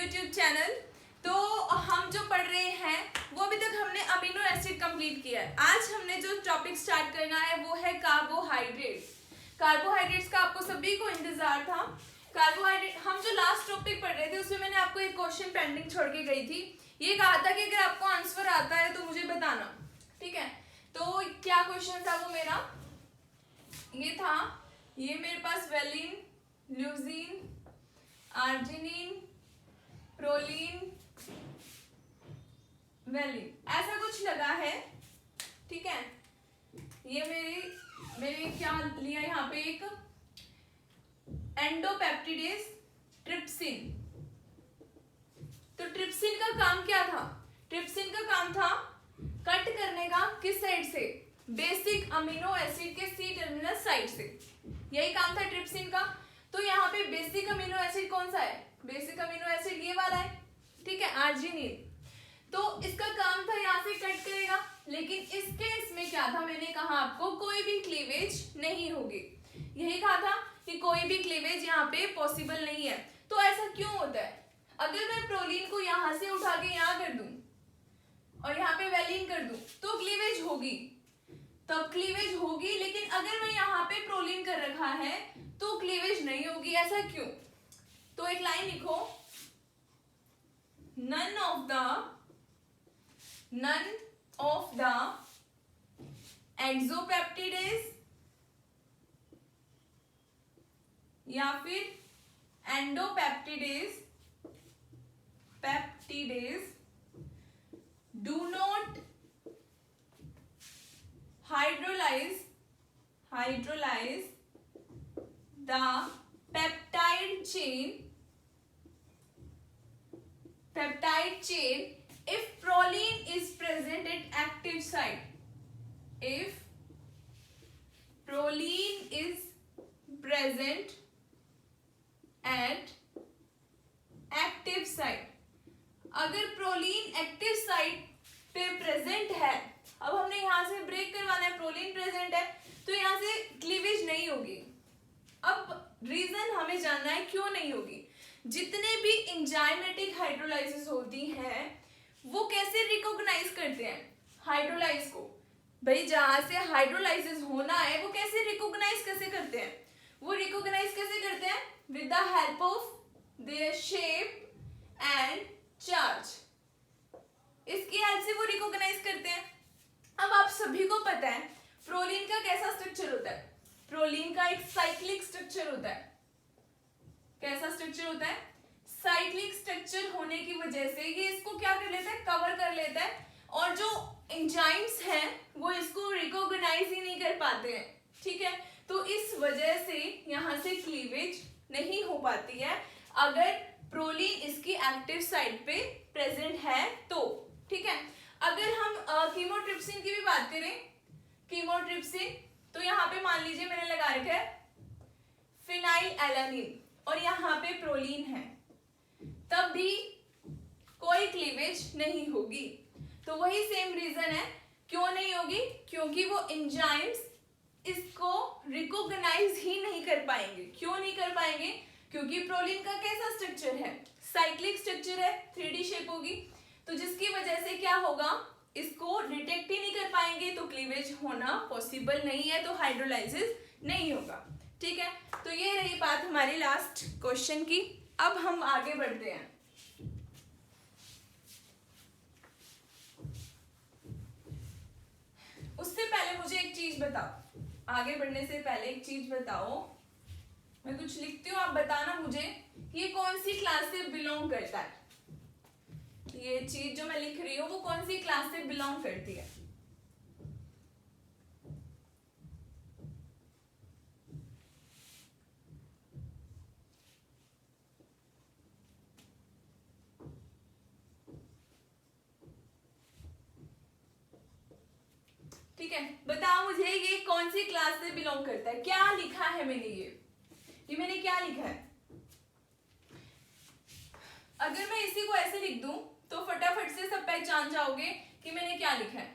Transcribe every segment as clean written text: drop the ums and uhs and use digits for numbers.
YouTube channel. तो हम जो पढ़ रहे हैं वो अभी तक हमने अमीनो एसिड कंप्लीट किया है। आज हमने जो टॉपिक स्टार्ट करना है वो है कार्बोहाइड्रेट्स। कार्बोहाइड्रेट्स का आपको सभी को इंतजार था। कार्बोहाइड्रेट हम जो लास्ट टॉपिक पढ़ रहे थे उसमें मैंने आपको एक क्वेश्चन पेंडिंग छोड़ के गई थी। ये कहा था कि अगर आपको आंसर आता है तो मुझे बताना, ठीक है। तो क्या क्वेश्चन था वो मेरा, ये था, ये मेरे पास वेलिन, ल्यूजीन, आर्जिनिन, प्रोलीन, वेलिन ऐसा कुछ लगा है, ठीक है। ये मेरे क्या लिया यहाँ पे, एक एंडोपेप्टिडेज ट्रिप्सिन। तो ट्रिप्सिन का काम क्या था? ट्रिप्सिन का काम था कट करने का, किस साइड से? बेसिक अमीनो एसिड के सी टर्मिनल साइड से, यही काम था ट्रिप्सिन का। तो यहाँ पे बेसिक अमीनो एसिड कौन सा है? बेसिक अमीनो एसिड ये वाला है, ठीक है, आर्जिनिन। तो इसका काम था यहाँ से कट करेगा, लेकिन इस केस में क्या था, मैंने कहा आपको कोई भी क्लीवेज नहीं होगी। यही कहा था कि कोई भी क्लीवेज यहाँ पे पॉसिबल नहीं है। तो ऐसा क्यों होता है? अगर मैं प्रोलीन को यहाँ से उठा के यहाँ कर दूं और यहाँ पे वेलिन कर दूं तो क्लीवेज होगी, तब क्लीवेज होगी। लेकिन अगर मैं यहाँ पे प्रोलीन कर रखा है तो क्लीवेज नहीं होगी। ऐसा क्यों? तो एक लाइन लिखो, नन ऑफ द एक्सोपेप्टिडेज या फिर endopeptidase do not hydrolyze the peptide chain if proline is present at active site. If proline is present at active site, अगर प्रोलीन एक्टिव साइट पे प्रेजेंट है, अब हमने यहां से ब्रेक करवाना है, प्रोलीन प्रेजेंट है तो यहां से क्लीवेज नहीं होगी। अब रीजन हमें जानना है क्यों नहीं होगी। जितने भी एंजाइमेटिक हाइड्रोलाइसिस होती हैं वो कैसे रिकॉग्नाइज करते हैं हाइड्रोलाइज को? भाई जहां से हाइड्रोलाइसिस होना है वो कैसे रिकॉग्नाइज कैसे करते हैं? वो रिकॉग्नाइज कैसे करते हैं? With the help of their shape and charge. इसकी हेल्प से वो रिकॉग्नाइज करते हैं। अब आप सभी को पता है प्रोलीन का कैसा स्ट्रक्चर होता है? प्रोलीन का एक साइक्लिक स्ट्रक्चर होता है। कैसा स्ट्रक्चर होता है? साइक्लिक स्ट्रक्चर होने की वजह से ये इसको क्या कर लेता है? कवर कर लेता है, और जो एंजाइम्स हैं वो इसको रिकॉग्नाइज ही नहीं कर पाते हैं, ठीक है। तो इस वजह से यहां से क्लीवेज नहीं हो पाती है अगर प्रोलीन इसकी एक्टिव साइट पे प्रेजेंट है तो, ठीक है। अगर हम कीमोट्रिप्सिन की भी बात करें, कीमोट्रिप्सिन, तो यहाँ पे मान लीजिए मैंने लगा रखा है फिनाइल एलानिन और यहाँ पे प्रोलीन है, तब भी कोई क्लीवेज नहीं होगी। तो वही सेम रीजन है क्यों नहीं होगी, क्योंकि वो एंजाइम्स इसको रिकॉग्नाइज ही नहीं कर पाएंगे। क्यों नहीं कर पाएंगे? क्योंकि प्रोलीन का कैसा स्ट्रक्चर है? साइक्लिक स्ट्रक्चर है, 3D शेप होगी, तो जिसकी वजह से क्या होगा, इसको डिटेक्ट ही नहीं कर पाएंगे, तो क्लीवेज होना पॉसिबल नहीं है, तो हाइड्रोलाइसिस नहीं होगा, ठीक है। तो ये रही बात हमारी लास्ट क्वेश्चन की। अब हम आगे बढ़ते हैं। उससे पहले मुझे एक चीज बताओ, आगे बढ़ने से पहले एक चीज बताओ, मैं कुछ लिखती हूँ, आप बताना मुझे कि ये कौन सी क्लास से बिलोंग करता है। ये चीज जो मैं लिख रही हूँ वो कौन सी क्लास से बिलोंग करती है? ठीक है, बताओ मुझे ये कौन सी क्लास से बिलोंग करता है। क्या लिखा है मैंने, ये मैंने क्या लिखा है? अगर मैं इसी को ऐसे लिख दूं तो फटाफट से सब पहचान जाओगे कि मैंने क्या लिखा है।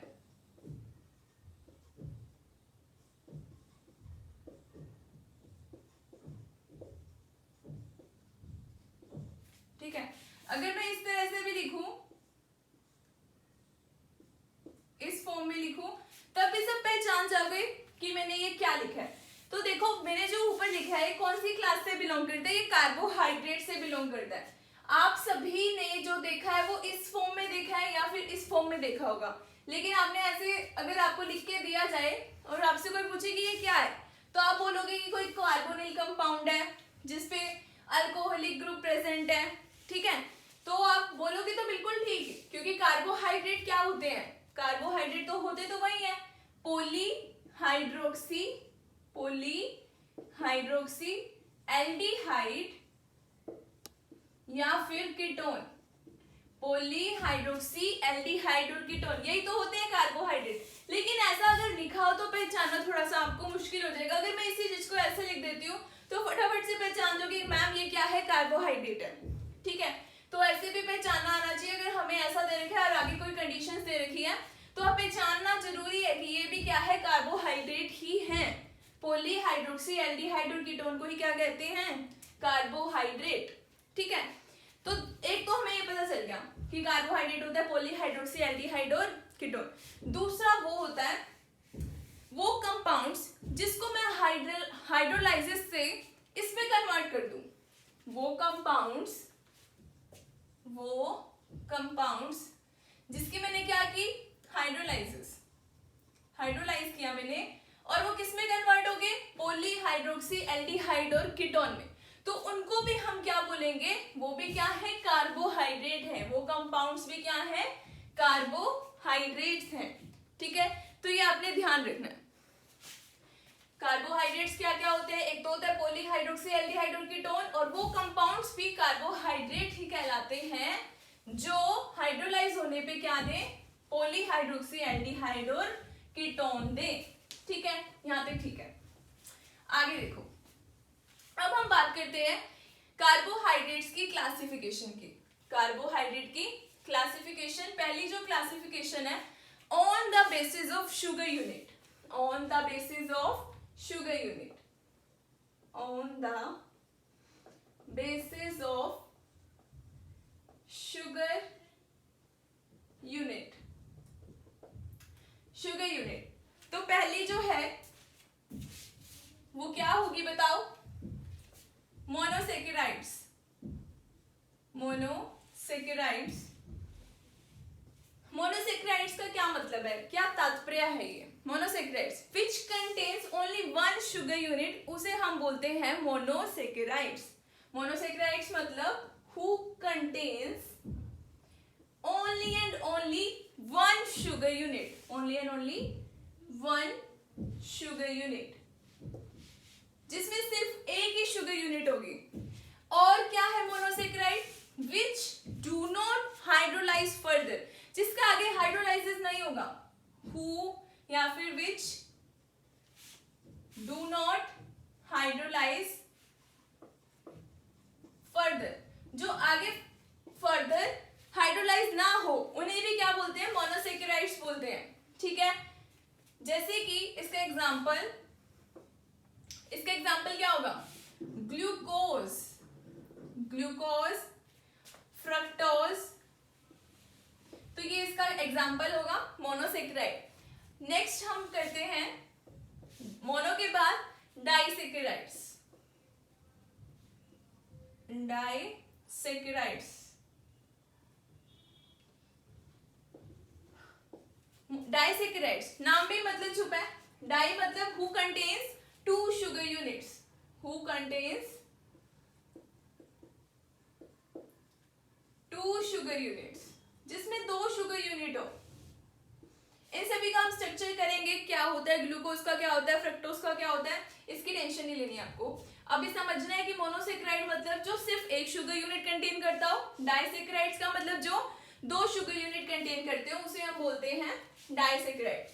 ठीक है, अगर मैं इस तरह से भी लिखूं, इस फॉर्म में लिखूं, तब भी सब पहचान जाओगे कि मैंने ये क्या लिखा है। तो देखो मैंने जो ऊपर लिखा है कौन सी क्लास से बिलोंग करता है, ये कार्बोहाइड्रेट से बिलोंग करता है। आप सभी ने जो देखा है वो इस फॉर्म में देखा है या फिर इस फॉर्म में देखा होगा, लेकिन आपने ऐसे अगर आपको लिख के दिया जाए और आपसे कोई पूछे कि ये क्या है, तो आप बोलोगे कि कोई कार्बोनिल कंपाउंड है जिसपे अल्कोहलिक ग्रुप प्रेजेंट है, ठीक है। तो आप बोलोगे तो बिल्कुल ठीक है, क्योंकि कार्बोहाइड्रेट क्या होते हैं, कार्बोहाइड्रेट तो होते तो वही है, पॉलीहाइड्रोक्सी एल्डिहाइड या फिर कीटोन, पॉलीहाइड्रोक्सी एल्डिहाइड और कीटोन, यही तो होते हैं कार्बोहाइड्रेट। लेकिन ऐसा अगर लिखा हो तो पहचानना थोड़ा सा आपको मुश्किल हो जाएगा। अगर मैं इसी चीज को ऐसे लिख देती हूँ तो फटाफट से पहचान दोगे मैम ये क्या है, कार्बोहाइड्रेट है, ठीक है। तो ऐसे भी पहचानना आना चाहिए। अगर हमें ऐसा दे रखा है और आगे कोई कंडीशंस दे रखी है तो आप पहचानना जरूरी है कि ये भी क्या है, कार्बोहाइड्रेट ही है। पॉलीहाइड्रोक्सी एल्डिहाइड और कीटोन को ही क्या कहते हैं, कार्बोहाइड्रेट, ठीक है। तो एक तो हमें ये पता चल गया कि कार्बोहाइड्रेट होता है पॉलीहाइड्रोक्सी एल्डिहाइड और कीटोन। दूसरा वो होता है वो कंपाउंड्स जिसको मैं हाइड्रोलाइसिस से इसमें कन्वर्ट कर दूं, वो कंपाउंड्स जिसकी मैंने क्या की, हाइड्रोलाइज किया मैंने, और वो किस में कन्वर्ट हो गए, पॉलीहाइड्रोक्सी एल्डिहाइड और कीटोन में। तो उनको भी हम क्या बोलेंगे, वो भी क्या है, कार्बोहाइड्रेट है। वो कंपाउंड्स भी क्या है, कार्बोहाइड्रेट्स हैं, ठीक है। तो ये आपने ध्यान रखना है। कार्बोहाइड्रेट्स क्या क्या होते हैं, एक तो होता है पॉलीहाइड्रोक्सी एल्डिहाइड और कीटोन, और वो कंपाउंड्स भी कार्बोहाइड्रेट ही कहलाते हैं जो हाइड्रोलाइज होने पे क्या दें, पॉलीहाइड्रोक्सी एल्डिहाइड और कीटोन दें, ठीक है। यहां तक ठीक है। आगे देखो, अब हम बात करते हैं कार्बोहाइड्रेट्स की क्लासिफिकेशन की। कार्बोहाइड्रेट की क्लासिफिकेशन, पहली जो क्लासिफिकेशन है, on the basis of sugar unit, on the basis of sugar unit, on the basis of sugar unit, sugar unit. तो पहली जो है वो क्या होगी बताओ, मोनोसेकेराइड्स, मोनोसेकेराइड्स। मोनोसेकेराइड्स का क्या मतलब है, क्या तात्पर्य है ये, monosaccharides which contains only one sugar unit, उसे हम बोलते हैं मोनोसेकेराइड्स। मोनोसेकेराइड्स मतलब who contains only and only one sugar unit, only and only one sugar unit, जिसमें सिर्फ एक ही शुगर यूनिट होगी। और क्या है monosaccharide, which do not hydrolyze further, जिसका आगे हाइड्रोलाइसिस नहीं होगा, who या फिर which do not hydrolyze further, जो आगे फर्दर हाइड्रोलाइज ना हो उन्हें भी क्या बोलते हैं, मोनोसेकेराइड्स बोलते हैं, ठीक है। जैसे कि इसका एग्जांपल क्या होगा, ग्लूकोज, फ्रक्टोज, तो ये इसका एग्जांपल होगा मोनोसेकेराइड। नेक्स्ट हम करते हैं मोनो के बाद डाइसेकेराइड्स, डाइसेकेराइड्स नाम में मतलब छुपा है, डाई मतलब who contains two sugar units, who contains two sugar units, जिसमें दो शुगर यूनिट हो। इन सभी का हम स्ट्रक्चर करेंगे, क्या होता है ग्लूकोज का, क्या होता है फ्रक्टोज का, क्या होता है, इसकी टेंशन नहीं लेनी आपको। अभी समझना है कि मोनोसेकेराइड मतलब जो सिर्फ एक शुगर यूनिट कंटेन करता हो, डाइसेकेराइड्स का मतलब जो दो शुगर यूनिट कंटेन करते हो उसे हम बोलते हैं डाइसेकेराइड।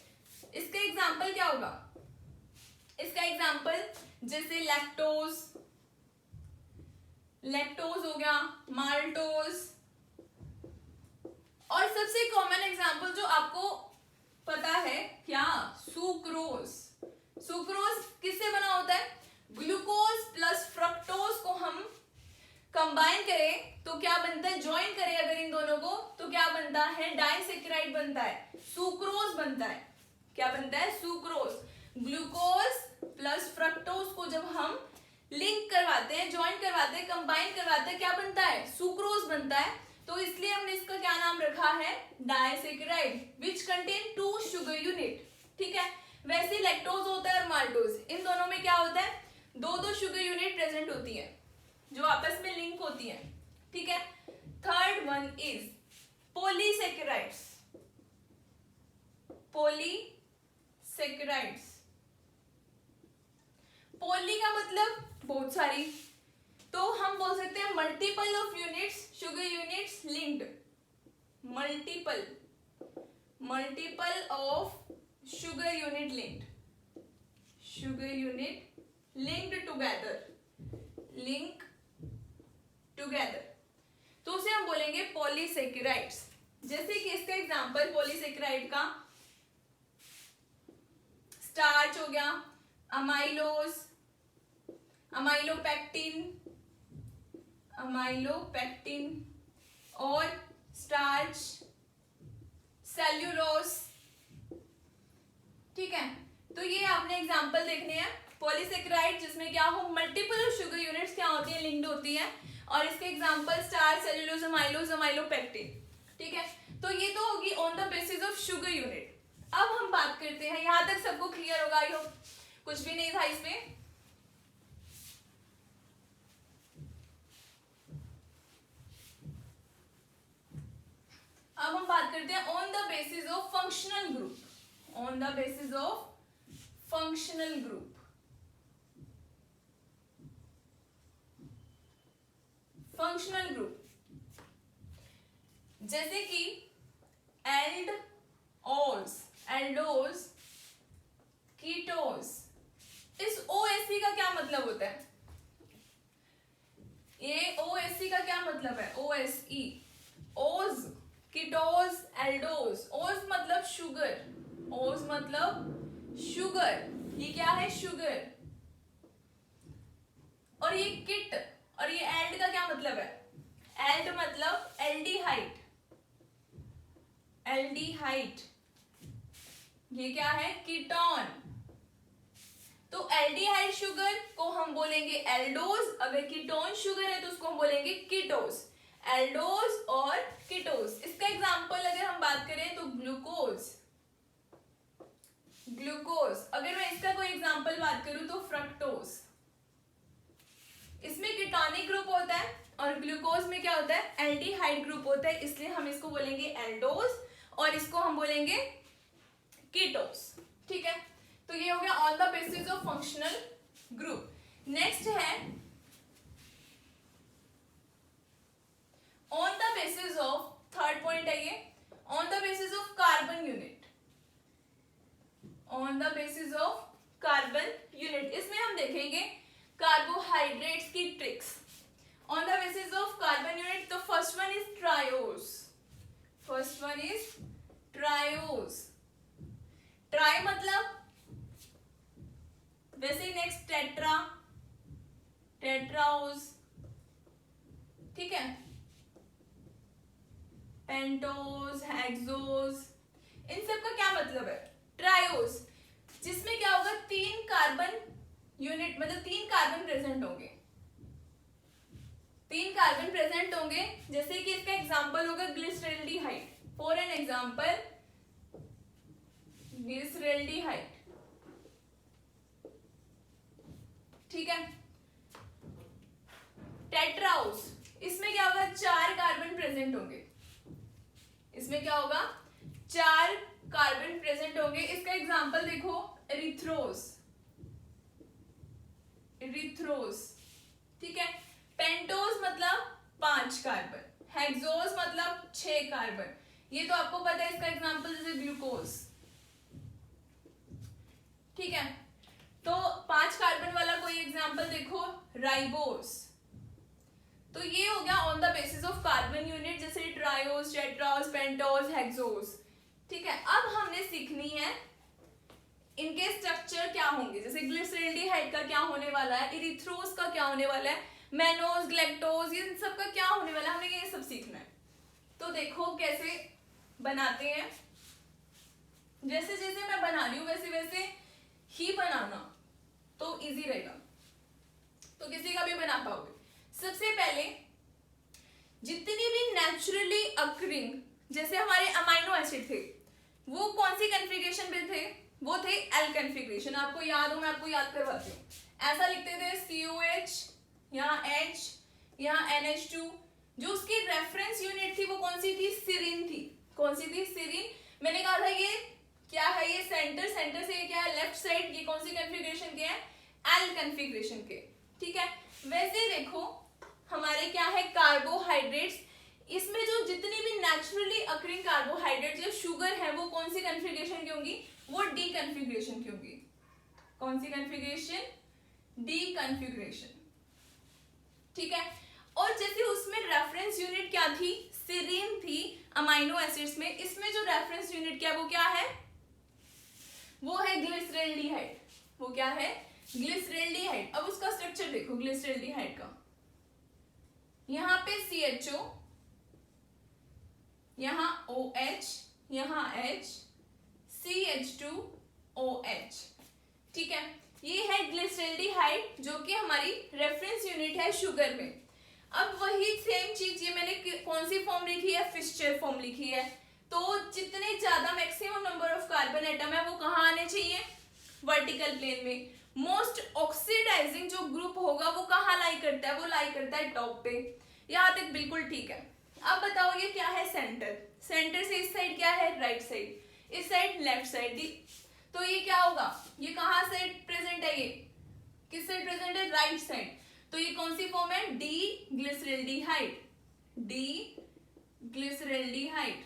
इसका एग्जांपल क्या होगा, इसका एग्जांपल जैसे लैक्टोज हो गया, माल्टोज, और सबसे कॉमन एग्जांपल जो आपको पता है क्या, सुक्रोज। सुक्रोज किससे बना होता है, ग्लूकोज प्लस फ्रक्टोज को हम कंबाइन करें तो क्या बनता है, ज्वाइन करें अगर इन दोनों को तो क्या बनता है, डाइसैकेराइड बनता है, सुक्रोज बनता है। क्या बनता है, सुक्रोज। ग्लूकोज प्लस फ्रक्टोज को जब हम लिंक करवाते हैं, ज्वाइन करवाते हैं, कंबाइन करवाते हैं, क्या बनता है, सुक्रोज बनता है। तो इसलिए हमने इसका क्या नाम रखा है, disaccharide which contain 2 sugar unit. ठीक है, वैसे लैक्टोज होता है और माल्टोज, इन दोनों में क्या होता है, 2 शुगर यूनिट प्रेजेंट होती है जो आपस में लिंक होती है। ठीक है, third one is polysaccharides. Polysaccharides, poly का मतलब बहुत सारी, तो हम बोल सकते हैं multiple of units, sugar units linked, multiple of sugar unit linked, sugar unit linked together, तो उसे हम बोलेंगे पॉलीसैकेराइड्स। जैसे कि इसका एग्जांपल पॉलीसैकेराइड का स्टार्च हो गया, अमाइलोज, अमाइलोपेक्टिन और स्टार्च, सेल्यूलोज। ठीक है, तो ये आपने एग्जांपल देखने हैं पॉलीसैकेराइड जिसमें क्या हो, मल्टीपल शुगर यूनिट्स क्या होती है, लिंक्ड होती है, और इसके example starch, cellulose, amylose, amylopectin. ठीक है, तो ये तो होगी on the basis of sugar unit. अब हम बात करते हैं, यहां तक सबको क्लियर होगा, आई होप कुछ भी नहीं था इसमें। अब हम बात करते हैं on the basis of functional group, on the basis of functional group. Functional group जैसे कि एल्डोज, कीटोज। इस OSC का क्या मतलब होता है, ये OSC का क्या मतलब है, OSE, ओज, कीटोज, एल्डोज। ओज मतलब शुगर, ओज मतलब शुगर, ये क्या है, शुगर। और ये किट, और ये एल्ड का क्या मतलब है, एल्ड मतलब एल्डिहाइड, एल्डिहाइड, ये क्या है, कीटोन। तो एल्डिहाइड शुगर को हम बोलेंगे एल्डोज, अगर कीटोन शुगर है तो उसको हम बोलेंगे कीटोज, एल्डोज और कीटोज। इसका एग्जांपल अगर हम बात करें तो ग्लूकोज, अगर मैं इसका कोई एग्जांपल बात करूं तो फ्रक्टोज। इसमें कीटोनिक ग्रुप होता है और ग्लूकोज में क्या होता है, एल्डिहाइड ग्रुप होता है, इसलिए हम इसको बोलेंगे एल्डोज और इसको हम बोलेंगे कीटोज। ठीक है, तो ये हो गया on the basis of functional group. Next है on the basis of, third point है ये, on the basis of carbon unit, on the basis of carbon unit. इसमें हम देखेंगे कार्बोहाइड्रेट्स की tricks on the basis of carbon unit. तो first one is triose, tri मतलब वैसे next टेट्राओज, ठीक है, पेंटोज, हेक्सोज, इन सब का क्या मतलब है, ट्रायोज, जिसमें क्या होगा, 3 कार्बन यूनिट, मतलब 3 कार्बन प्रेजेंट होंगे, 3 कार्बन प्रेजेंट होंगे। जैसे कि इसका एग्जांपल होगा glyceraldehyde, for an example glyceraldehyde. ठीक है, टेट्राउस, इसमें क्या होगा, 4 कार्बन प्रेजेंट होंगे, इसमें क्या होगा, 4 कार्बन प्रेजेंट होंगे। इसका एग्जांपल देखो एरिथ्रोस, ठीक है, पेंटोज मतलब 5 कार्बन, हेक्सोज मतलब 6 कार्बन, ये तो आपको पता है। इसका एग्जांपल जैसे ग्लूकोज, ठीक है, तो 5 कार्बन वाला कोई एग्जांपल देखो राइबोस। तो ये हो गया on the basis of carbon unit, जैसे ट्रायोस, टेट्राओस, पेंटोस, हेक्सोस। ठीक है, अब हमने सीखनी है इनके स्ट्रक्चर क्या होंगे, जैसे ग्लिसरल्डिहाइड का क्या होने वाला है, इरिथ्रोस का क्या होने वाला है, मैनोज, ग्लैक्टोज, ये सब का क्या होने वाला है, हमें ये सब सीखना है। तो देखो कैसे बनाते हैं, जैसे जैसे मैं बना रही हूँ वैसे वैसे ही बनाना तो इजी रहेगा, तो किसी का भी बना पाओगे। सबसे पहले जितनी भी नेचुरली अकरिंग, जैसे हमारे अमाइनो एसिड थे, वो कौन सी कॉन्फ़िगरेशन पे थे, वो थे एल कॉन्फ़िगरेशन। आपको याद हो, मैं आपको याद करवाती हूँ। ऐसा लिखते थे COH, यहाँ H, यहाँ NH2। जो उसकी रेफरेंस यूनिट थी वो कौन सी थी, सीरीन थी। कौन सी थी, सीरीन। मैंने कहा था ये क्या है, ये सेंटर, सेंटर से ये क्या है, लेफ्ट साइड। ये कौन सी कॉन्फ़िगरेशन के है, एल कॉन्फ़िगरेशन के, ठीक है। वैसे देखो हमारे क्या है, कार्बोहाइड्रेट्स, इसमें जो जितनी भी नेचुरली अकरिंग कार्बोहाइड्रेट्स या शुगर है वो कौन सी कॉन्फ़िगरेशन की होंगी, वो डी कॉन्फ़िगरेशन की होंगी। कौन सी कॉन्फ़िगरेशन, डी कॉन्फ़िगरेशन, ठीक है। और जैसे उसमें रेफरेंस यूनिट क्या थी, सीरीन थी अमाइनो एसिड्स में, इसमें जो रेफरेंस यूनिट क्या, वो क्या है, वो है ग्लिसरॉल्डिहाइड। वो क्या है, ग्लिसरॉल्डिहाइड। अब उसका स्ट्रक्चर देखो ग्लिसरॉल्डिहाइड का, यहाँ पे CHO, यहाँ OH, यहाँ H, CH2OH, ठीक है। ये है ग्लिसरॉल्डिहाइड जो कि हमारी रेफरेंस यूनिट है शुगर में। अब वही सेम चीज ये मैंने कौन सी फॉर्म लिखी है, फिशर फॉर्म लिखी है। तो जितने ज्यादा maximum number of carbon atom है वो कहाँ आने चाहिए, वर्टिकल प्लेन में। मोस्ट ऑक्सीडाइजिंग जो ग्रुप होगा वो कहाँ लाई करता है, वो लाई करता है टॉप पे। यहाँ तक बिल्कुल ठीक है। अब बताओ ये क्या है, सेंटर। सेंटर से इस साइड क्या है, राइट साइड, इस साइड लेफ्ट साइड। तो ये क्या होगा, ये कहाँ से प्रेजेंट है, ये किस साइड प्रेजेंट है, राइट साइड। तो ये कौन सी फॉर्म है, डी ग्लिसरॉल्डिहाइड, डी ग्लिसरॉल्डिहाइड,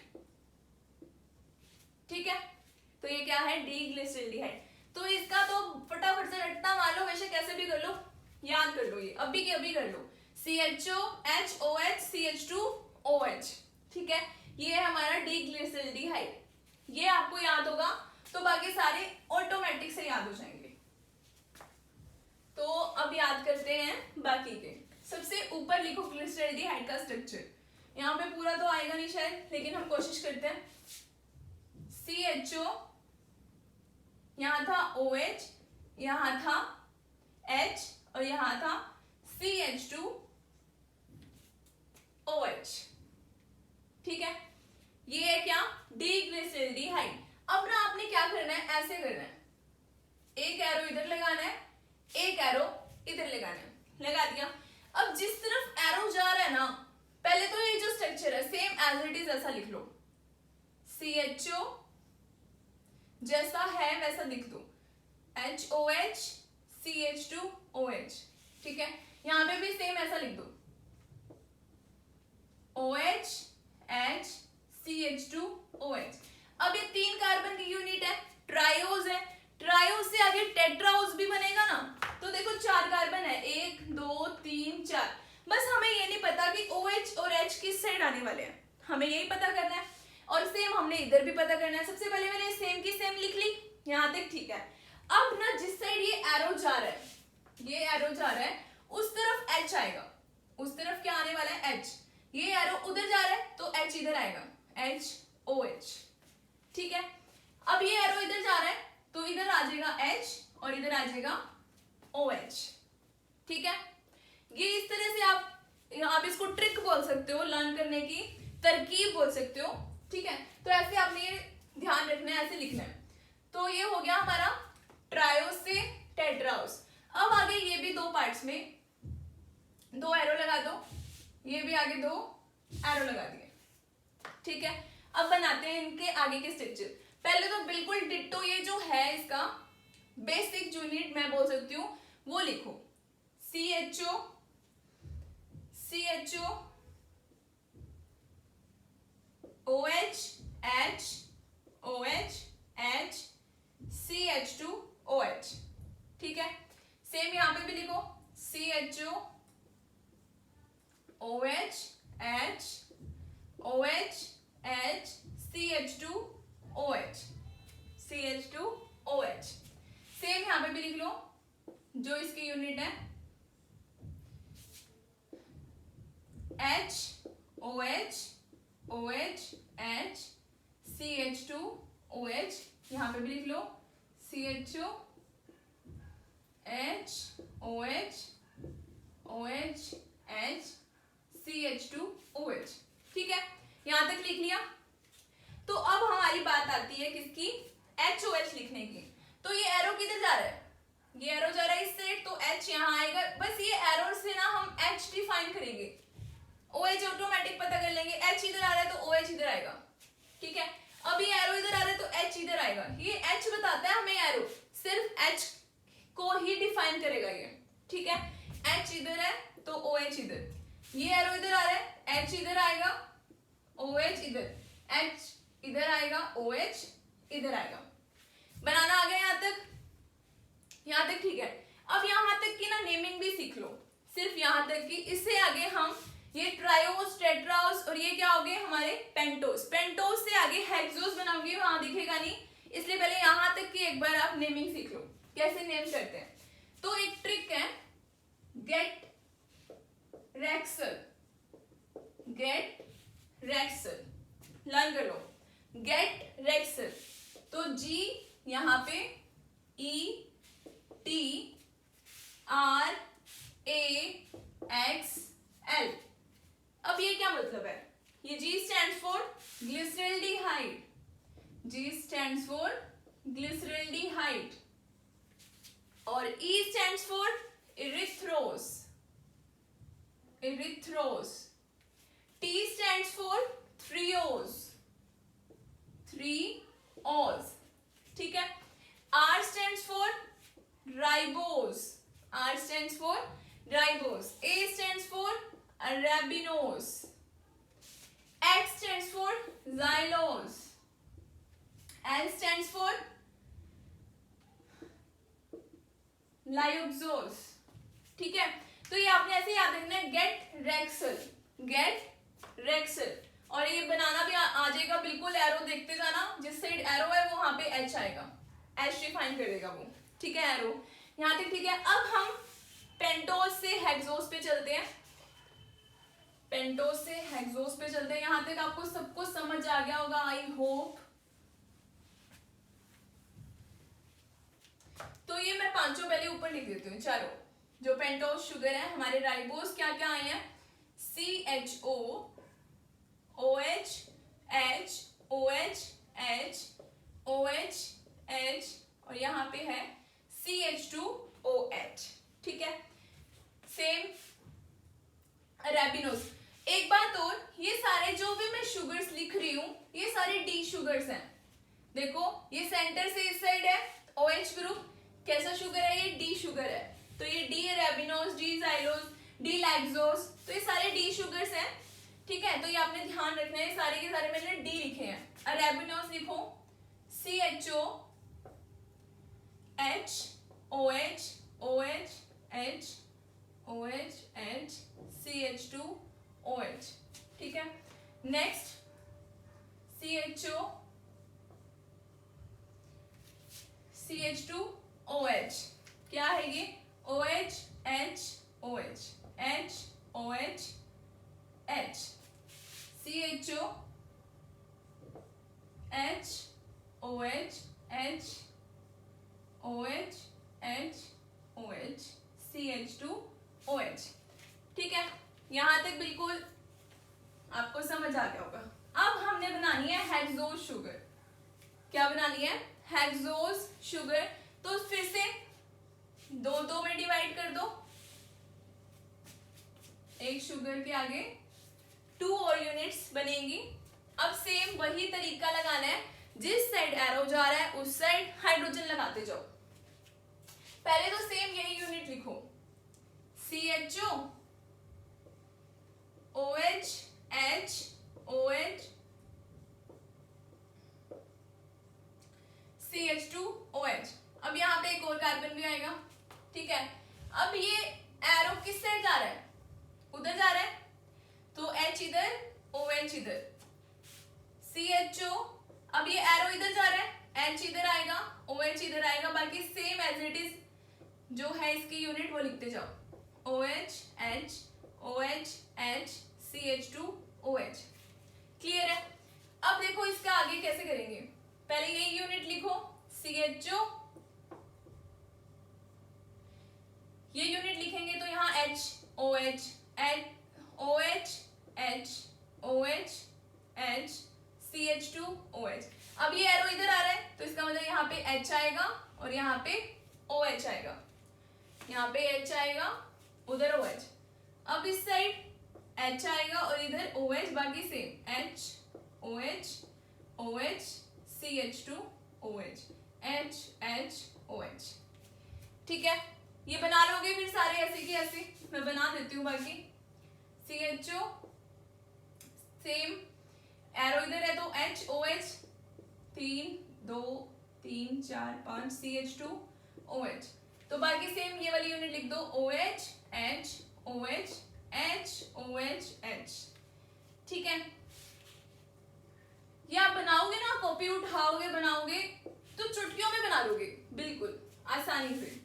ठीक है। तो ये क्या है, डी ग्लिसरॉल्डिहाइड। तो इसका तो फटाफट से रट्टा मार लो, वैसे कैसे भी कर लो, याद कर लो, ये अभी के अभी कर लो। CHO, HOH, CH2OH, ठीक है। ये है हमारा डी ग्लिसरॉल्डिहाइड। ये आपको याद होगा तो बाकी सारे ऑटोमेटिक से याद हो जाएंगे। तो अब याद करते हैं बाकी के। सबसे ऊपर लिखो ग्लिसरॉल्डिहाइड का स्ट्रक्चर। यहाँ पे पूरा तो आएगा नहीं शायद, लेकिन हम कोशिश करते हैं। CHO, यहाँ था OH, यहाँ था H और यहाँ था CH2OH, ठीक है। ये है क्या, डी ग्लिसरॉल्डिहाइड। अब ना आपने क्या करना है, ऐसे करना है, एक एरो इधर लगाना है, एक एरो इधर लगाना है, लगा दिया। अब जिस तरफ एरो जा रहा है ना, पहले तो ये जो स्ट्रक्चर है सेम एज इट इज ऐसा लिख लो, CHO जैसा है वैसा लिख दो, HOH, CH2OH, ठीक है। यहां पे भी सेम ऐसा लिख दो, OH, H, CH2OH। अब ये 3 कार्बन की यूनिट है, ट्रायोज है। ट्रायोज से आगे टेट्राओज भी बनेगा ना, तो देखो 4 कार्बन है, 1 2 3 4। बस हमें ये नहीं पता कि OH और H किस साइड आने वाले हैं, हमें यही पता करना है। और सेम हमने इधर भी पता करना है। सबसे पहले मैंने सेम की सेम लिख ली, यहां तक ठीक है। अब ना जिस साइड ये एरो जा रहा है, ये एरो जा रहा है, उस तरफ H आएगा। उस तरफ क्या आने वाला है, H। ये एरो उधर जा रहा है तो H इधर आएगा, HOH, ठीक है। अब ये एरो इधर जा रहा है तो इधर आ जाएगा H और इधर आ जाएगा OH, ठीक है। ये इस तरह से आप इसको ट्रिक बोल सकते हो, लर्न करने की तरकीब बोल सकते हो, ठीक है। तो ऐसे आपने ये ध्यान रखना है, ऐसे लिखना है। तो ये हो गया हमारा ट्रायोस से टेट्राओस। अब आगे ये भी 2 पार्ट्स में 2 एरो लगा दो, ये भी आगे 2 एरो लगा दिए, ठीक है। अब बनाते हैं इनके आगे के स्ट्रक्चर। पहले तो बिल्कुल डिट्टो ये जो है इसका बेसिक यूनिट मैं बोल सकती हूँ वो लिखो, CHO, OH, H, OH, H, CH2OH, ठीक है। सेम यहाँ पे भी लिखो, CHO, OH, H, OH, H, CH2OH, CH2OH। Same यहाँ पे भी लिख लो जो इसकी यूनिट है H OH OH H CH2OH, यहाँ पे भी लिख लो CHO H OH OH H CH2OH। ठीक है, यहां तक लिख लिया। तो अब हमारी बात आती है किसकी, HOH लिखने की। तो ये एरो किधर जा रहा है, ये एरो जा रहा है इस साइड, तो H यहाँ आएगा। बस ये एरो से ना हम H डिफाइन करेंगे, OH ऑटोमेटिक पता कर लेंगे। H इधर आ रहा है तो OH इधर आएगा। ठीक है, अब ये एरो इधर आ रहा है तो H इधर आएगा। ये H बताता है हमें, एरो सिर्फ H को ही डिफाइन करेगा ये। ठीक है, H इधर है तो OH इधर, ये एरो इधर आ रहा है, H इधर आएगा, OH इधर, H इधर आएगा, OH इधर आएगा। बनाना आ गया यहाँ तक, यहाँ तक ठीक है। अब यहाँ तक की ना नेमिंग भी सीख लो, सिर्फ यहाँ तक की। इससे आगे हम ये ट्रायोस, टेट्राओस और ये क्या हो गए हमारे पेंटोस। पेंटोस से आगे हेक्सोस बनाओगे, वहां दिखेगा नहीं, इसलिए पहले यहाँ तक की एक बार आप नेमिंग सीख लो, कैसे नेम करते हैं। तो एक ट्रिक है, गेट रेक्सल, गेट रेक्सल लर्न कर लो। गेट रेक्सल, तो G यहाँ पे ETRAXL। अब ये क्या मतलब है, ये G stands for glyceraldehyde, G stands for glyceraldehyde, और E stands for इरिथ्रोस, इरिथ्रोस, T stands for थ्रियोस, थ्रिओस। ठीक है, R stands for ribose, R stands for ribose, A stands for arabinose, X stands for xylose, L stands for लायोक्सोस। ठीक है, तो ये आपने ऐसे याद रखना है, गेट रेक्सल, गेट रेक्सल। और ये बनाना भी आ जाएगा बिल्कुल, एरो देखते जाना, जिस साइड एरो है वो वहां पे H आएगा, H डिफाइन कर देगा वो। ठीक है, एरो यहाँ तक ठीक है। अब हम पेंटोस से हेक्सोस पे चलते हैं, पेंटोस से हेक्सोस पे चलते हैं। यहाँ तक आपको सब कुछ समझ आ गया होगा, आई होप। तो ये मैं पांचों पहले ऊपर लिख देती हूँ चारों, जो पेंटोस शुगर है हमारे। राइबोस क्या क्या आए हैं, CHO OH H OH H OH H और यहाँ पे है CH2OH। ठीक है, सेम अरेबिनोस। एक बात और, ये सारे जो भी मैं शुगर्स लिख रही हूँ ये सारे डी शुगर्स हैं। देखो ये सेंटर से इस साइड है OH ग्रुप, कैसा शुगर है ये, डी शुगर है। तो ये डी अरेबिनोस, डी जाइलोस, डी लैक्सोस, तो ये सारे डी शुगर्स हैं। ठीक है, तो ये आपने ध्यान रखना है, सारे के सारे मैंने डी लिखे हैं। अरेबिनोस लिखो CHO H OH OH H OH H CH2OH। ठीक है, नेक्स्ट CHO CH2OH, क्या है ये, OH H OH H OH H CHO H OH H OH H OH CH2OH। ठीक है, यहां तक बिल्कुल आपको समझ आ गया होगा। अब हमने बनानी है हेक्सोस शुगर। क्या बनानी है, हेक्सोस शुगर। तो फिर से दो में डिवाइड कर दो, एक शुगर के आगे 2 और यूनिट्स बनेंगी। अब सेम वही तरीका लगाना है, जिस साइड एरो जा रहा है उस साइड हाइड्रोजन लगाते जाओ। पहले तो सेम यही यूनिट लिखो, CHO OH H OH CH2OH। अब यहाँ पे एक और कार्बन भी आएगा। ठीक है, अब ये एरो किस साइड जा रहा है, उधर जा रहा है, तो H इधर OH इधर, CHO, अब ये एरो इधर जा रहा है, H इधर आएगा OH इधर आएगा, बाकी सेम एज इट इज जो है इसकी यूनिट वो लिखते जाओ, OH H OH H CH2OH। Clear है? अब देखो इसका आगे कैसे करेंगे, पहले ये यूनिट लिखो CHO, ये यूनिट लिखेंगे तो यहाँ HOH OH H OH H CH2OH। अब ये एरो इधर आ रहा है तो इसका मतलब यहाँ पे H आएगा और यहाँ पे OH आएगा, यहाँ पे H आएगा उधर OH। अब इस साइड H आएगा और इधर OH, बाकी same H OH OH CH2OH H H OH। ठीक है, ये बना लोगे फिर सारे ऐसे के ऐसे, मैं बना देती हूँ बाकी। CHO सेम एरो इधर है तो HOH 3 2 3 4 5 CH2OH, तो बाकी सेम ये वाली यूनिट लिख दो OH H OH H OH H। ठीक है, ये आप बनाओगे ना, कॉपी उठाओगे बनाओगे तो चुटकियों में बना लोगे बिल्कुल आसानी से।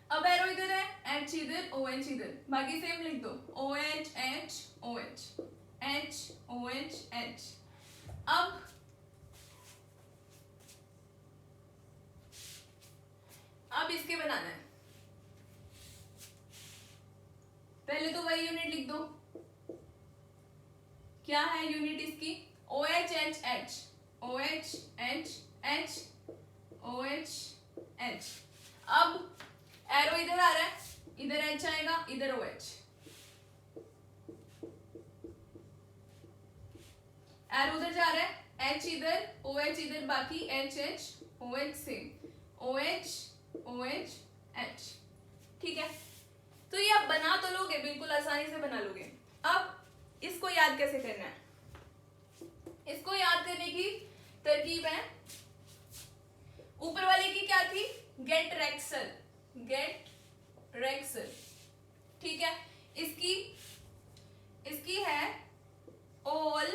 अब एरो इधर है, H इधर OH इधर, बाकी सेम लिख दो OH H OH H OH H। अब इसके बनाना है, पहले तो वही यूनिट लिख दो। क्या है यूनिट इसकी? OH H H OH H H OH H। अब एरो इधर आ रहा है, इधर H आएगा इधर OH, एरो उधर जा रहा है H इधर OH इधर, बाकी H H OH से OH OH H। ठीक है, तो ये आप बना तो लोगे, बिल्कुल आसानी से बना लोगे। अब इसको याद कैसे करना है, इसको याद करने की तरकीब है, ऊपर वाले की क्या थी? गेट रेक्सल, गेट रेक्सल। ठीक है, इसकी है ऑल,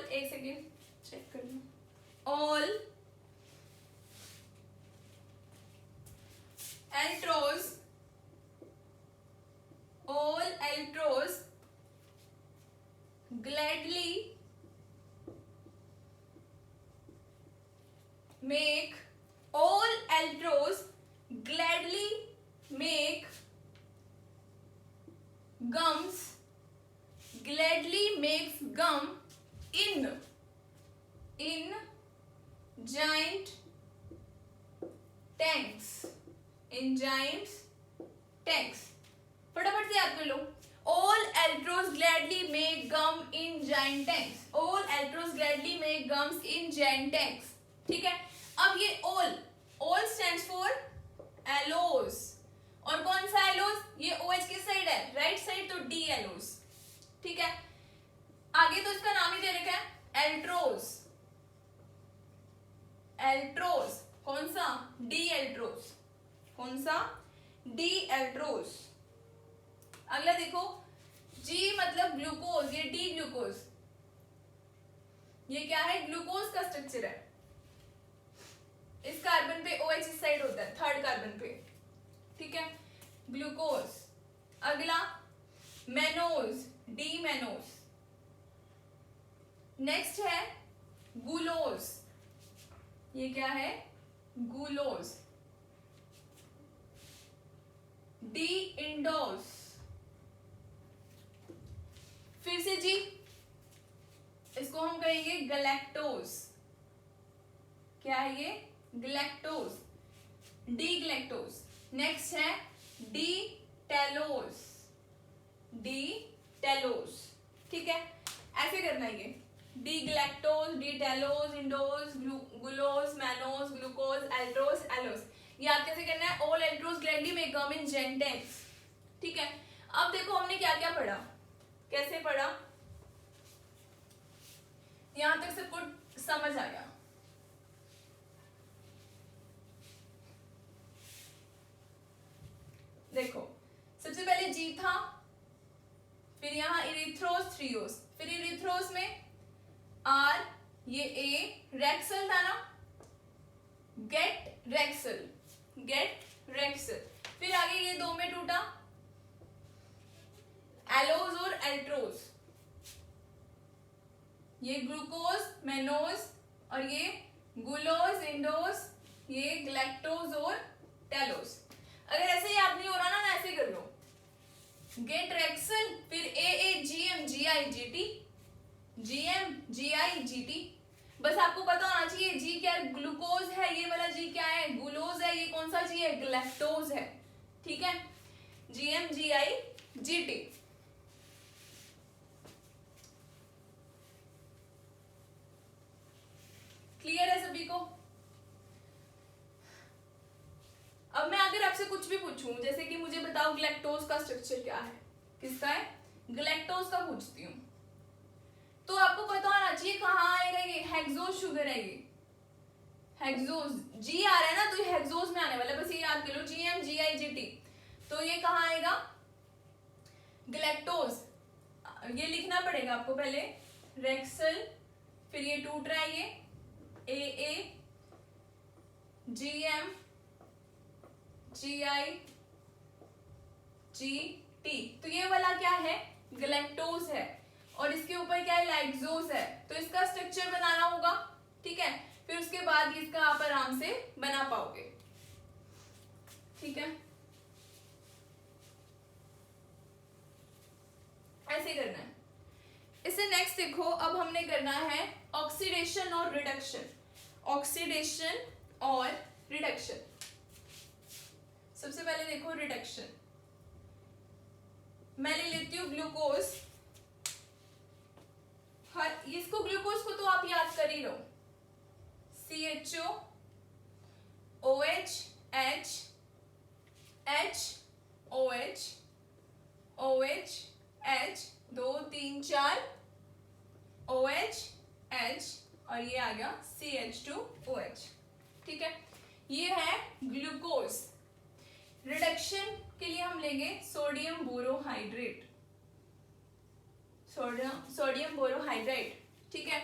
एक सेकेंड चेक कर लो, all altrose, all altos gladly make, all altos gladly make gums, gladly makes gum in giant tanks, in giant tanks। फटाफट से याद कर लो, all altos gladly make gum in giant tanks, all altos gladly make gums in giant tanks। ठीक है, अब ये all stands for allos, और कौन सा allos? ये OH किस साइड है? राइट साइड, तो D allos। ठीक है, आगे तो इसका नाम ही दे रखा है एल्ट्रोज, एल्ट्रोज कौन सा? D एल्ट्रोज, कौन सा? D एल्ट्रोज। अगला देखो, G मतलब ग्लूकोज, ये D ग्लूकोज, ये क्या है? ग्लूकोज का स्ट्रक्चर है, इस कार्बन पे OH इस साइड होता है, थर्ड कार्बन पे। ठीक है, ग्लूकोज। अगला मेनोज, D मेनोज। नेक्स्ट है गुलोज, ये क्या है? गुलोज, D इंडोज। फिर से जी, इसको हम कहेंगे गलैक्टोज, क्या है ये? Galactose, D galactose. नेक्स्ट है डी टेलोज, डी टेलोज। ठीक है, ऐसे करना है ये, D galactose, D talose, idose, gulose, mannose, glucose, altrose, allose. याद कैसे करना है? All altrose gladly make gum in giant tanks। ठीक है, अब देखो हमने क्या क्या पढ़ा, कैसे पढ़ा, यहां तक सबको समझ आ गया। देखो, सबसे पहले जी था, फिर यहां इरिथ्रोस, थ्रियोस, फिर इरिथ्रोस में आर, ये ए, रेक्सल था ना, गेट रेक्सल, गेट रेक्सल। फिर आगे ये दो में टूटा, एलोज और एल्ट्रोज, ये ग्लूकोज, मेनोज, और ये गुलोज, इंडोज, ये ग्लैक्टोज और टेलोज। अगर ऐसे याद नहीं हो रहा ना, ऐसे कर लो, गेट रेक्सल, फिर AAGM GIGT, GM GIGT। बस आपको पता होना चाहिए जी क्या है, ग्लूकोज है, ये वाला जी क्या है, गुलोज है, ये कौन सा जी है, ग्लैक्टोज है। ठीक है, GM GIGT। क्लियर है सभी को? अब मैं अगर आपसे कुछ भी पूछूं, जैसे कि मुझे बताओ ग्लैक्टोज का स्ट्रक्चर क्या है, किसका है, ग्लैक्टोज का पूछती हूँ, तो आपको पता होना चाहिए कहाँ आएगा, ये हेक्सोज शुगर है, ये हेक्सोज, जी आ रहा है ना, तो ये हेक्सोज में आने वाला है, बस ये याद कर लो, GM GIGT। तो ये कहाँ आएगा, ग्लैक्टोज, ये लिखना पड़ेगा आपको पहले, रेक्सल, फिर ये टूट रहा है, ये AAGM GIGT, तो ये वाला क्या है, ग्लैक्टोज है, और इसके ऊपर क्या है, लाइक्सोज है। तो इसका स्ट्रक्चर बनाना होगा, ठीक है, फिर उसके बाद इसका आप आराम से बना पाओगे। ठीक है, ऐसे करना है। इससे नेक्स्ट देखो, अब हमने करना है ऑक्सीडेशन और रिडक्शन, ऑक्सीडेशन और रिडक्शन। सबसे पहले देखो रिडक्शन, मैं ले लेती हूँ ग्लूकोज, इसको ग्लूकोज को तो आप याद कर ही लो, CHO OH H H OH OH H 2 3 4 OH H, और ये आ गया CH2OH। ठीक है, ये है ग्लूकोज। रिडक्शन के लिए हम लेंगे सोडियम बोरोहाइड्रेट, सोडियम बोरोहाइड्रेट। ठीक है,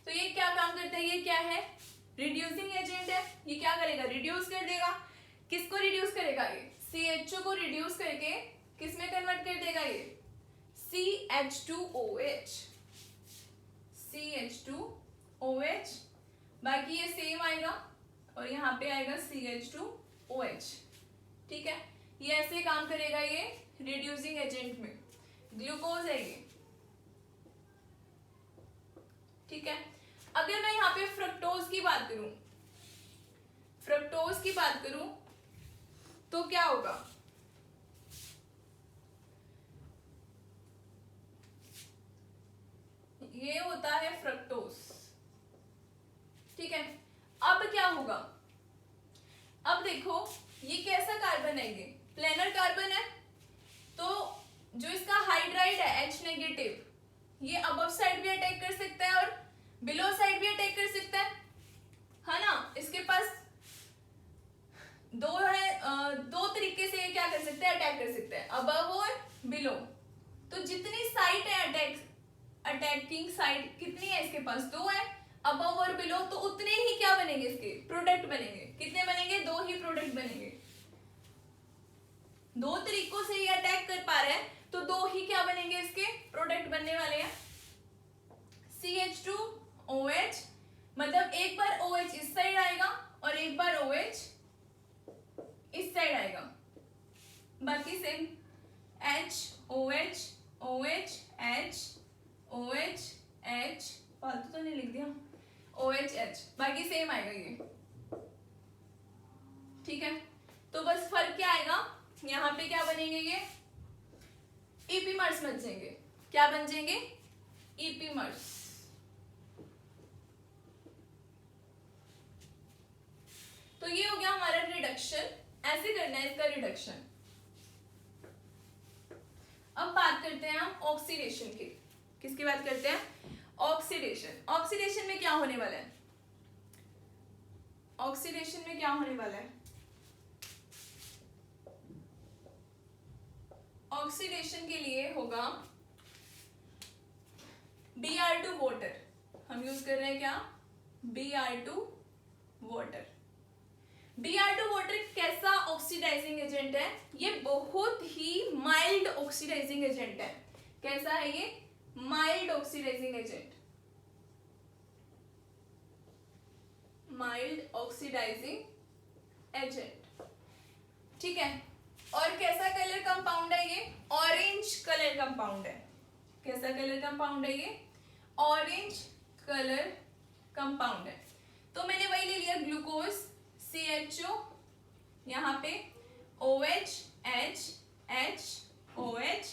तो ये क्या काम करता है, ये क्या है, रिड्यूसिंग एजेंट है, ये क्या करेगा, रिड्यूस कर देगा। किसको रिड्यूस करेगा, ये CHO को रिड्यूस करके किस में कन्वर्ट कर देगा, ये CH2OH, CH2OH, बाकी ये सेम आएगा, और यहाँ पे आएगा CH2OH। ठीक है, ये ऐसे काम करेगा, ये रिड्यूसिंग एजेंट में, ग्लूकोज है ये। ठीक है, अगर मैं यहाँ पे फ्रक्टोज की बात करूं, फ्रक्टोज की बात करूं तो क्या होगा, ये होता है फ्रक्टोज। ठीक है, अब क्या होगा, अब देखो ये कैसा कार्बन है, ये प्लेनर कार्बन है, तो जो इसका हाइड्राइड है H नेगेटिव, ये अबव साइड भी अटैक कर सकता है और बिलो साइड भी अटैक कर सकता है ना। इसके पास दो है, दो तरीके से क्या कर सकते हैं, अटैक कर सकते हैं, अबव और बिलो। तो जितनी साइड है अटैकिंग साइड कितनी है इसके पास, दो है, अबव और बिलो, तो उतने ही क्या बनेंगे, इसके प्रोडक्ट बनेंगे। कितने बनेंगे, दो ही प्रोडक्ट बनेंगे। दो तरीकों से ये अटैक कर पा रहे हैं, तो दो ही क्या बनेंगे, इसके प्रोडक्ट बनने वाले हैं। CH2OH, मतलब एक बार OH इस साइड आएगा और एक बार OH इस साइड आएगा, बाकी same H OH OH H OH H, फालतू तो नहीं लिख दिया, OH H, बाकी सेम आएगा ये। ठीक है, तो बस फर्क क्या आएगा, यहाँ पे क्या बनेंगे, ये ईपीमर्स बन जाएंगे। क्या बन जाएंगे, ईपीमर्स। तो ये हो गया हमारा रिडक्शन, ऐसे करना है इसका रिडक्शन। अब बात करते हैं हम ऑक्सीडेशन की। किसकी बात करते हैं, ऑक्सीडेशन। ऑक्सीडेशन में क्या होने वाला है, ऑक्सीडेशन में क्या होने वाला है, ऑक्सीडेशन के लिए होगा Br2 वाटर। हम यूज कर रहे हैं क्या, Br2 वाटर। Br2 वाटर कैसा ऑक्सीडाइजिंग एजेंट है, ये बहुत ही माइल्ड ऑक्सीडाइजिंग एजेंट है। कैसा है ये? Mild oxidising agent, mild oxidising agent, ठीक है। और कैसा कलर कंपाउंड है ये? ऑरेंज कलर कंपाउंड है। कैसा कलर कंपाउंड है ये? ऑरेंज कलर कंपाउंड है। तो मैंने वही ले लिया ग्लूकोज, CHO, यहाँ पे OH H H OH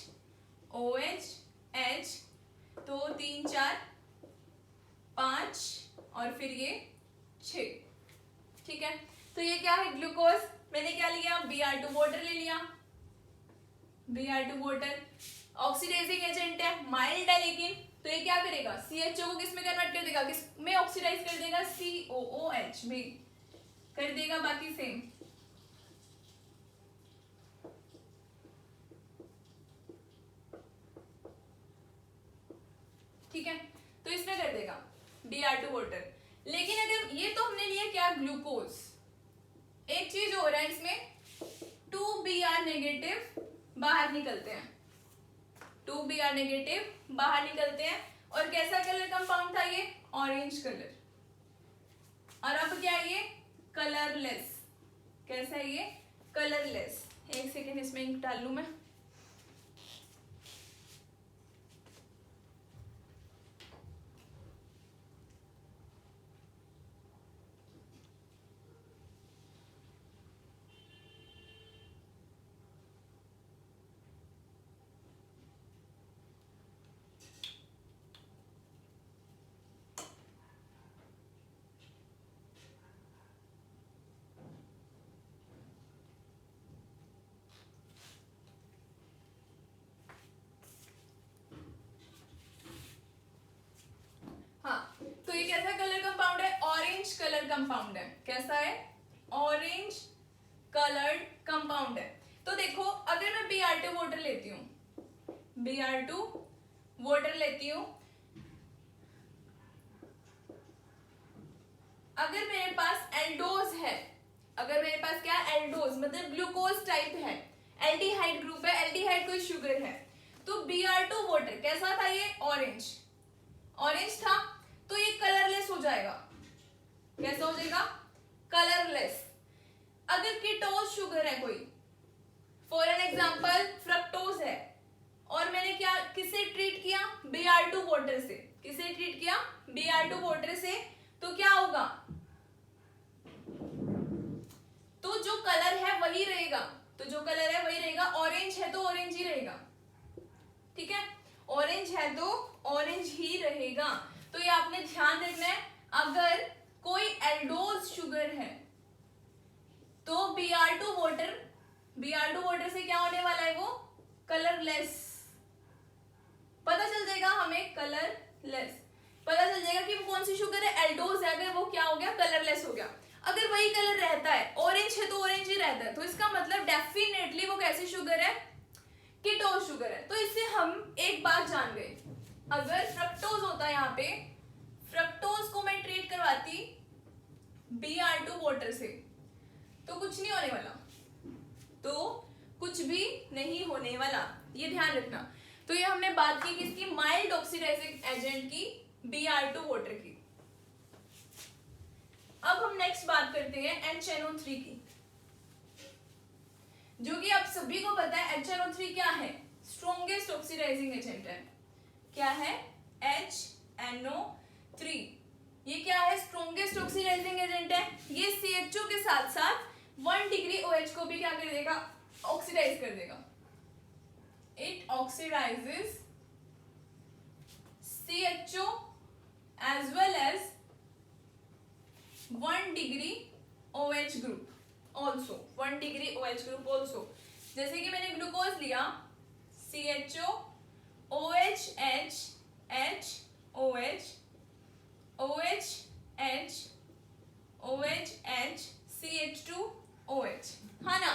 OH H, तो 3 4 5 और फिर ये 6, ठीक है। तो ये क्या है? ग्लूकोज। मैंने क्या लिया? Br2 वाटर ले लिया। Br2 वाटर ऑक्सीडाइजिंग एजेंट है, माइल्ड है लेकिन, तो ये क्या करेगा? CHO को किस में कन्वर्ट कर देगा? किस में ऑक्सीडाइज कर देगा? COOH में कर देगा। बाकी सेम, ठीक है। तो इसमें कर देगा Br2 वाटर। लेकिन अगर ये तो हमने लिया क्या? ग्लूकोज। एक चीज हो रहा है इसमें, 2Br नेगेटिव बाहर निकलते हैं, 2Br नेगेटिव बाहर निकलते हैं। और कैसा कलर कंपाउंड था ये? Orange colour. और अब क्या है ये? कलरलेस। कैसा है ये? कलरलेस। एक सेकेंड इसमें इंक डाल लूं मैं। तो ये कैसा कलर कंपाउंड है? ऑरेंज कलर कंपाउंड है। कैसा है? ऑरेंज कलर्ड कंपाउंड है। तो देखो, अगर मैं Br2 वाटर लेती हूँ, Br2 वाटर लेती हूँ, अगर मेरे पास एल्डोज है, अगर मेरे पास क्या? एल्डोज मतलब ग्लूकोज टाइप है, एल्डिहाइड ग्रुप है, एल्डिहाइड कोई शुगर है, तो Br2 वाटर कैसा था? ये ऑरेंज, ऑरेंज था, तो ये कलरलेस हो जाएगा। कैसा हो जाएगा? कलरलेस। अगर कीटोज शुगर है कोई, फॉर एन एग्जांपल फ्रक्टोज है, और मैंने क्या किसे ट्रीट किया? Br2 वाटर से। किसे ट्रीट किया? Br2 वाटर से। तो क्या होगा? तो जो कलर है वही रहेगा, तो जो कलर है वही रहेगा। ऑरेंज है तो ऑरेंज ही रहेगा, ठीक है। ऑरेंज है तो ऑरेंज ही रहेगा। तो ये आपने ध्यान रखना है, अगर कोई एल्डोज शुगर है तो Br2 वाटर से क्या होने वाला है? वो कलरलेस। पता चल जाएगा हमें, कलरलेस पता चल जाएगा कि वो कौन सी शुगर है, एल्डोज है। अगर वो क्या हो गया? कलरलेस हो गया। अगर वही कलर रहता है, ऑरेंज है तो ऑरेंज ही रहता है, तो इसका मतलब डेफिनेटली वो कैसी शुगर है? कीटोज शुगर है। तो इससे हम एक बात जान गए, अगर फ्रक्टोज होता है, यहाँ पे फ्रक्टोज को मैं ट्रीट करवाती Br2 वाटर से, तो कुछ नहीं होने वाला, तो कुछ भी नहीं होने वाला, ये ध्यान रखना। तो ये हमने बात की किसकी? माइल्ड ऑक्सीडाइजिंग एजेंट की, Br2 वाटर की। अब हम नेक्स्ट बात करते हैं HNO3 की, जो कि आप सभी को पता है HNO3 क्या है? स्ट्रॉन्गेस्ट ऑक्सीडाइजिंग एजेंट है। क्या है? HNO3। ये क्या है? स्ट्रॉन्गेस्ट ऑक्सीडाइजिंग एजेंट है। ये CHO के साथ साथ 1 डिग्री OH को भी क्या कर देगा? ऑक्सीडाइज कर देगा। It oxidises CHO as well as 1 degree OH group also, 1 degree OH group also। जैसे कि मैंने ग्लूकोज लिया, CHO OH H H OH OH H OH H CH2 OH, हाँ ना।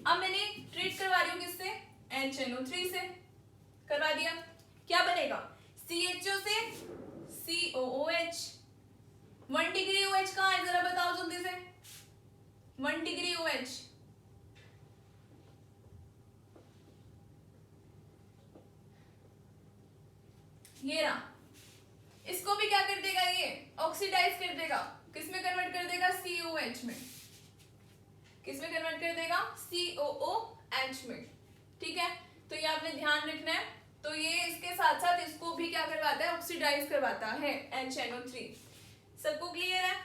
अब मैंने ट्रीट करवा रही हूँ किससे? HNO3 से करवा दिया। क्या बनेगा? CHO से COOH। 1 डिग्री OH कहाँ है? जरा बताओ जल्दी से। 1 डिग्री OH कर देगा, किस में कन्वर्ट कर देगा, COH में, किस में कन्वर्ट कर देगा, COOH में। ठीक है, तो ये आपने ध्यान रखना है। तो ये इसके साथ साथ इसको भी क्या करवाता है, ऑक्सीडाइज करवाता है, HNO3। सबको क्लियर है?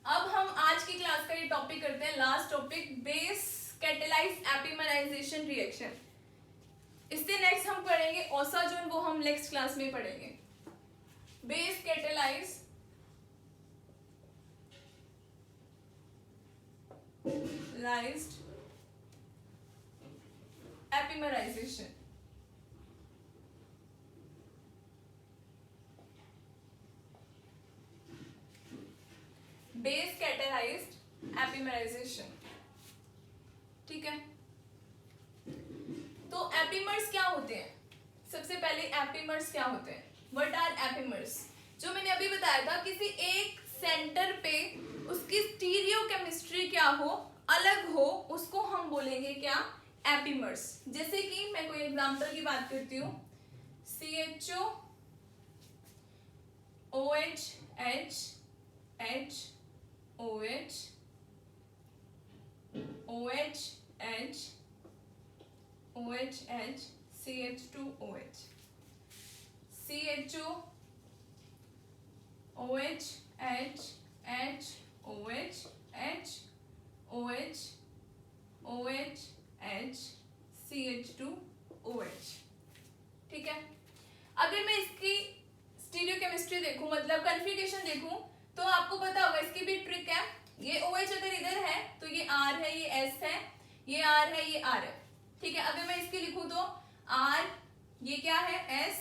अब हम आज की क्लास का ये टॉपिक करते हैं, last topic, base catalyse epimerization reaction. इससे नेक्स्ट हम पढ़ेंगे ओसाजोन, वो हम नेक्स्ट क्लास में पढ़ेंगे। Base catalyse lysed epimerization. Base catalysed epimerization. ठीक है, तो एपिमर्स क्या होते हैं? सबसे पहले एपिमर्स क्या होते हैं? What are epimers? जो मैंने अभी बताया था, किसी एक सेंटर पे उसकी स्टीरियोकेमिस्ट्री क्या हो, अलग हो, उसको हम बोलेंगे क्या, एपिमर्स। जैसे कि मैं कोई एग्जांपल की बात करती हूँ, CHO OH H H OH OH H OH H CH2OH CHO OH H H OH H OH OH H CH2OH। ठीक है, अगर मैं इसकी स्टीरियोकेमिस्ट्री देखूं, मतलब कॉन्फ़िगरेशन देखूं, तो आपको पता होगा इसकी भी ट्रिक है। ये OH अगर इधर है तो ये R है, ये S है, ये R है, ये R है। ठीक है, अगर मैं इसकी लिखूं तो R, ये क्या है S,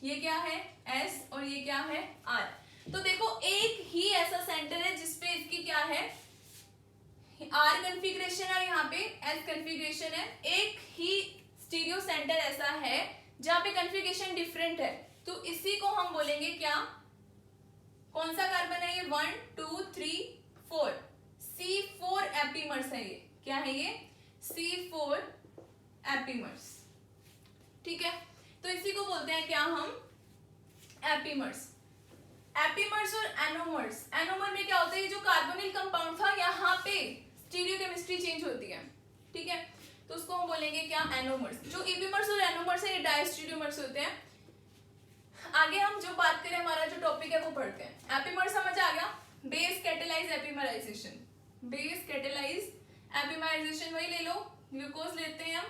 ये क्या है S, और ये क्या है R। तो देखो एक ही ऐसा सेंटर है जिसपे इसकी क्या है, R कॉन्फ़िगरेशन है, यहाँ पे S कॉन्फ़िगरेशन है। एक ही स्टीरियो सेंटर ऐसा है जहाँ पे कॉन्फ़िगरेशन डिफरेंट है, तो इसी को हम बोलेंगे क्या, कौन सा कार्बन है ये, 1 2 3 4, C4 एपिमर्स है ये। क्या है ये, C4 एपिमर्स। ठीक है, तो इसी को बोलते हैं क्या हम, एपिमर्स। एपिमर्स और एनोमर्स। एनोमर में क्या होता है, ये जो कार्बोनिल कंपाउंड था यहाँ पे स्टीरियोकेमिस्ट्री चेंज होती है। ठीक है, तो उसको हम बोलेंगे क्या, एनोमर्स। जो एपिमर्स और एनोमर्स है ये डायस्टीरियोमर्स होते हैं। आगे हम जो बात करें, हमारा जो टॉपिक है वो पढ़ते हैं। एपिमर्स समझ आ गया, बेस कैटेलाइज एपिमराइजेशन। बेस कैटेलाइज एपिमराइजेशन वही ले लो, ग्लूकोज लेते हैं हम,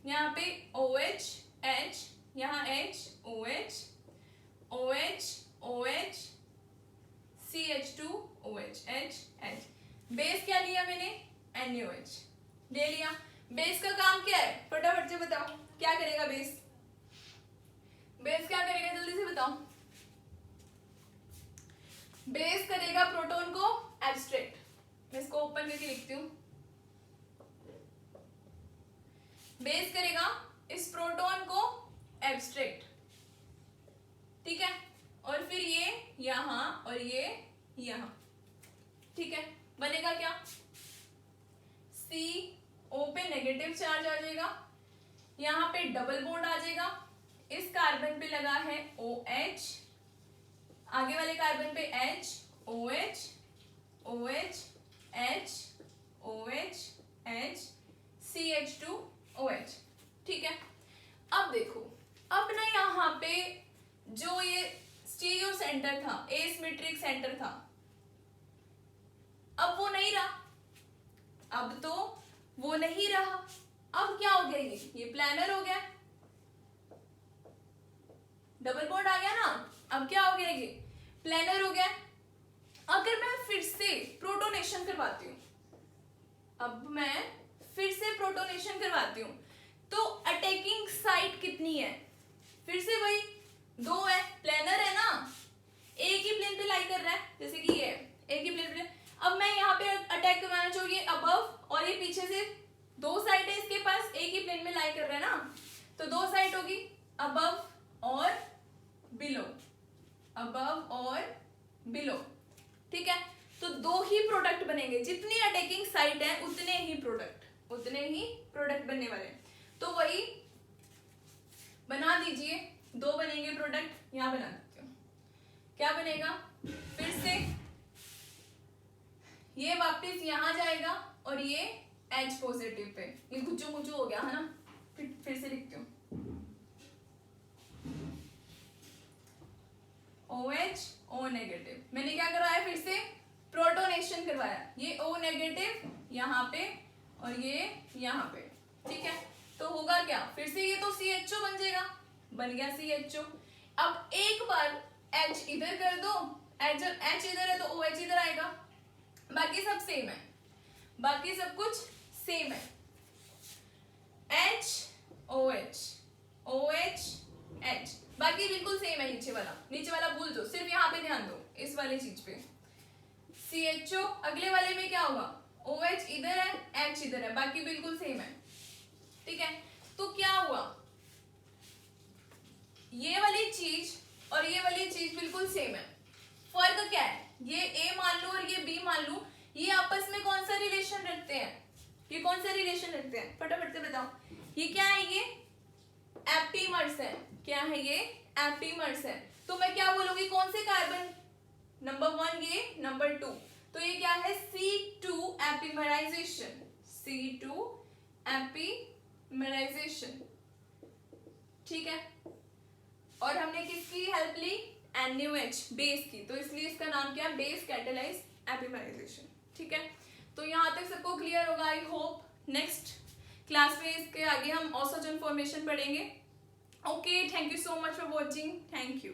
यहाँ पे OH H, यहाँ H OH OH OH CH2OH H H। Base क्या लिया मैंने, NaOH ले लिया। बेस का काम क्या है, फटाफट से बताओ, क्या करेगा बेस? बेस क्या करेगा, जल्दी से बताओ। बेस करेगा प्रोटॉन को एब्स्ट्रैक्ट। मैं इसको ओपन करके लिखती हूँ। बेस करेगा इस प्रोटॉन को एब्स्ट्रैक्ट। ठीक है, और फिर ये यहां और ये यहां। ठीक है, बनेगा क्या, CO पे नेगेटिव चार्ज आ जाएगा, यहाँ पे डबल बॉन्ड आ जाएगा, इस कार्बन पे लगा है OH, आगे वाले कार्बन पे H OH OH H OH H CH2OH। ठीक है, अब देखो, अब ना यहाँ पे जो ये स्टीरियो सेंटर था, एसिमेट्रिक सेंटर था, अब वो नहीं रहा। अब तो वो नहीं रहा, अब क्या हो गया, ये प्लानर हो गया, डबल बॉन्ड आ गया ना। अब क्या हो गया, ये प्लानर हो गया। अगर मैं फिर से प्रोटोनेशन करवाती हूँ, अब मैं फिर से प्रोटोनेशन करवाती हूँ, तो अटैकिंग साइट कितनी है, फिर से वही 2 है, प्लानर है ना, एक ही प्लेन पे लाई कर रहा है, जैसे कि ये एक ही प्लेन पे। अब मैं यहाँ पे अटैक करवाना चाहूँ, ये अबव और ये पीछे से 2 साइड है इसके पास, एक ही प्लेन में लाई कर रहा है ना, तो 2 साइड होगी, अबव और बिलो, अबव और बिलो। ठीक है, तो 2 ही प्रोडक्ट बनेंगे, जितनी अटैकिंग साइट है उतने ही प्रोडक्ट बनने वाले हैं। तो वही बना दीजिए, दो बनेंगे प्रोडक्ट, यहाँ बना देती हूँ। क्या बनेगा, फिर से ये वापस यहाँ जाएगा और ये H पॉजिटिव पे, ये गुच्चू मुच्चू हो गया है ना। फिर से लिखती हूँ OH O नेगेटिव। मैंने क्या करवाया, फिर से प्रोटोनेशन करवाया, ये O नेगेटिव यहाँ पे और ये यहाँ पे, ठीक है। तो होगा क्या, फिर से ये तो CHO बन जाएगा, बन गया CHO। अब एक बार H इधर कर दो, H इधर है तो OH इधर आएगा, बाकी सब सेम है, बाकी सब कुछ सेम है। H OH OH H, बाकी बिल्कुल सेम है। नीचे वाला भूल दो, सिर्फ यहाँ पे ध्यान दो इस वाले चीज पे। CHO अगले वाले में क्या होगा, OH इधर है H इधर है, बाकी बिल्कुल सेम है, ठीक है। तो क्या हुआ, ये वाली चीज और ये वाली चीज बिल्कुल सेम है। फर्क क्या है, ये A मान लूं और ये B मान लूं, ये आपस में कौन सा रिलेशन रखते हैं, ये कौन सा रिलेशन रखते हैं, फटाफट से बताओ। ये क्या है, ये एप्टीमर्स है। क्या है ये, एप्टीमर्स है। तो मैं क्या बोलूंगी, कौन से कार्बन, नंबर 1 ये, नंबर 2, तो ये क्या है, C2 एपिमराइजेशन, C2 एपिमराइजेशन, ठीक है। और हमने किसकी हेल्प ली, NaOH बेस की, तो इसलिए इसका नाम क्या है, बेस कैटालाइज एपिमराइजेशन, ठीक है। तो यहाँ तक सबको क्लियर होगा आई होप। नेक्स्ट क्लास में इसके आगे हम ऑक्सीजन फॉर्मेशन पढ़ेंगे। Okay, thank you so much for watching, thank you.